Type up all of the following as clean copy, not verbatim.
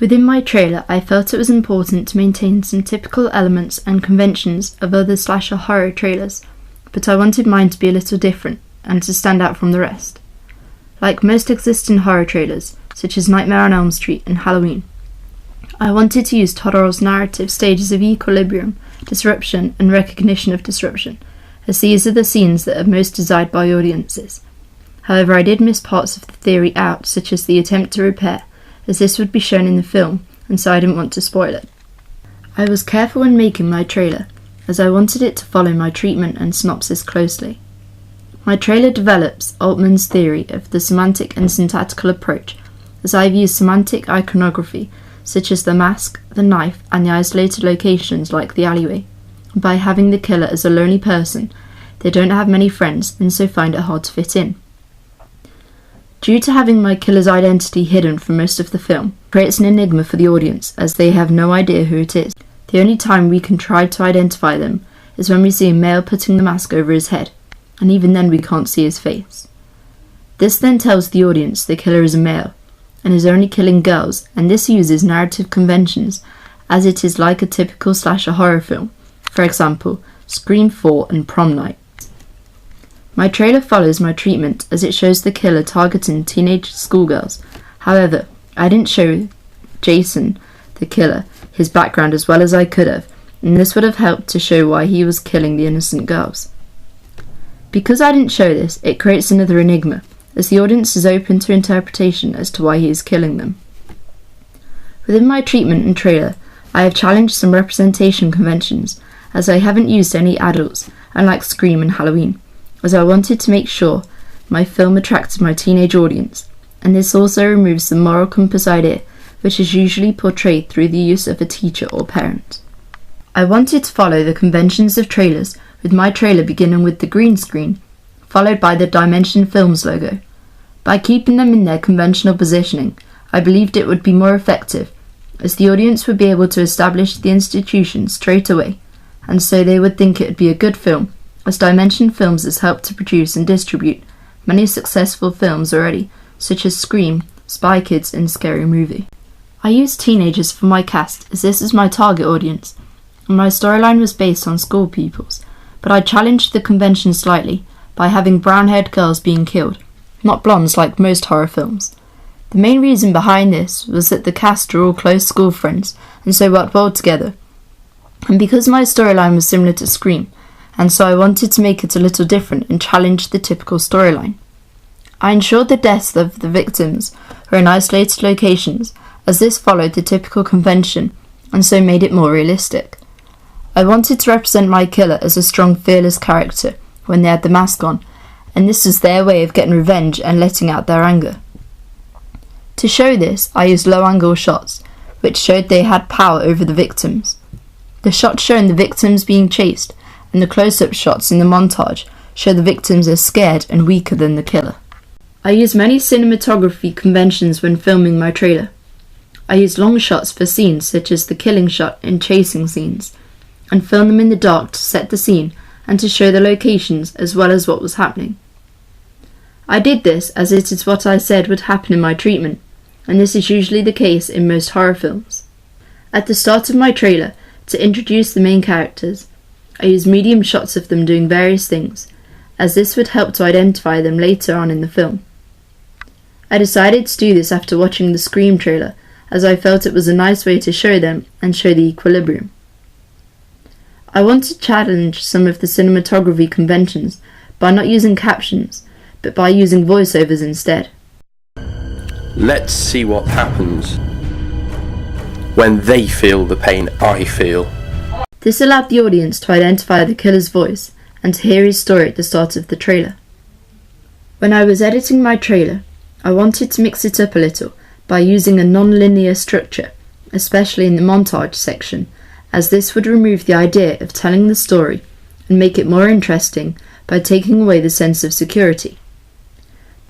Within my trailer, I felt it was important to maintain some typical elements and conventions of other slasher horror trailers, but I wanted mine to be a little different and to stand out from the rest. Like most existing horror trailers, such as Nightmare on Elm Street and Halloween, I wanted to use Todoro's narrative stages of equilibrium, disruption, and recognition of disruption, as these are the scenes that are most desired by audiences. However, I did miss parts of the theory out, such as the attempt to repair, as this would be shown in the film, and so I didn't want to spoil it. I was careful when making my trailer, as I wanted it to follow my treatment and synopsis closely. My trailer develops Altman's theory of the semantic and syntactical approach, as I've used semantic iconography, such as the mask, the knife, and the isolated locations like the alleyway. By having the killer as a lonely person, they don't have many friends and so find it hard to fit in. Due to having my killer's identity hidden for most of the film, it creates an enigma for the audience as they have no idea who it is. The only time we can try to identify them is when we see a male putting the mask over his head, and even then we can't see his face. This then tells the audience the killer is a male, and is only killing girls, and this uses narrative conventions as it is like a typical slasher horror film, for example, Scream 4 and Prom Night. My trailer follows my treatment as it shows the killer targeting teenage schoolgirls. However, I didn't show Jason, the killer, his background as well as I could have, and this would have helped to show why he was killing the innocent girls. Because I didn't show this, it creates another enigma, as the audience is open to interpretation as to why he is killing them. Within my treatment and trailer, I have challenged some representation conventions, as I haven't used any adults, unlike Scream and Halloween, as I wanted to make sure my film attracted my teenage audience, and this also removes the moral compass idea, which is usually portrayed through the use of a teacher or parent. I wanted to follow the conventions of trailers, with my trailer beginning with the green screen, followed by the Dimension Films logo. By keeping them in their conventional positioning, I believed it would be more effective, as the audience would be able to establish the institution straight away, and so they would think it would be a good film, as Dimension Films has helped to produce and distribute many successful films already, such as Scream, Spy Kids, and Scary Movie. I used teenagers for my cast, as this is my target audience, and my storyline was based on school pupils, but I challenged the convention slightly by having brown-haired girls being killed, not blondes like most horror films. The main reason behind this was that the cast are all close school friends, and so worked well together. And because my storyline was similar to Scream, and so I wanted to make it a little different and challenge the typical storyline. I ensured the deaths of the victims were in isolated locations, as this followed the typical convention, and so made it more realistic. I wanted to represent my killer as a strong, fearless character when they had the mask on, and this was their way of getting revenge and letting out their anger. To show this, I used low-angle shots, which showed they had power over the victims. The shots showing the victims being chased, and the close-up shots in the montage show the victims as scared and weaker than the killer. I used many cinematography conventions when filming my trailer. I used long shots for scenes such as the killing shot and chasing scenes, and filmed them in the dark to set the scene and to show the locations as well as what was happening. I did this as it is what I said would happen in my treatment, and this is usually the case in most horror films. At the start of my trailer, to introduce the main characters, I used medium shots of them doing various things, as this would help to identify them later on in the film. I decided to do this after watching the Scream trailer, as I felt it was a nice way to show them and show the equilibrium. I want to challenge some of the cinematography conventions by not using captions, but by using voiceovers instead. Let's see what happens when they feel the pain I feel. This allowed the audience to identify the killer's voice and to hear his story at the start of the trailer. When I was editing my trailer, I wanted to mix it up a little by using a non-linear structure, especially in the montage section, as this would remove the idea of telling the story and make it more interesting by taking away the sense of security.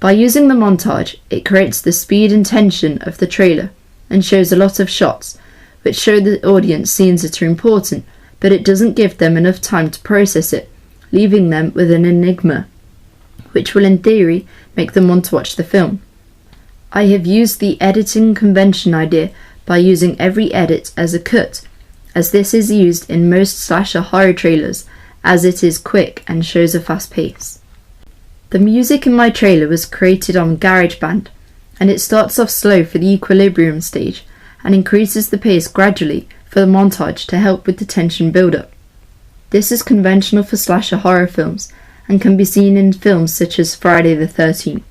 By using the montage, it creates the speed and tension of the trailer and shows a lot of shots, which show the audience scenes that are important, but it doesn't give them enough time to process it, leaving them with an enigma, which will in theory make them want to watch the film. I have used the editing convention idea by using every edit as a cut, as this is used in most slasher horror trailers, as it is quick and shows a fast pace. The music in my trailer was created on GarageBand, and it starts off slow for the equilibrium stage and increases the pace gradually for the montage to help with the tension build-up. This is conventional for slasher horror films and can be seen in films such as Friday the 13th.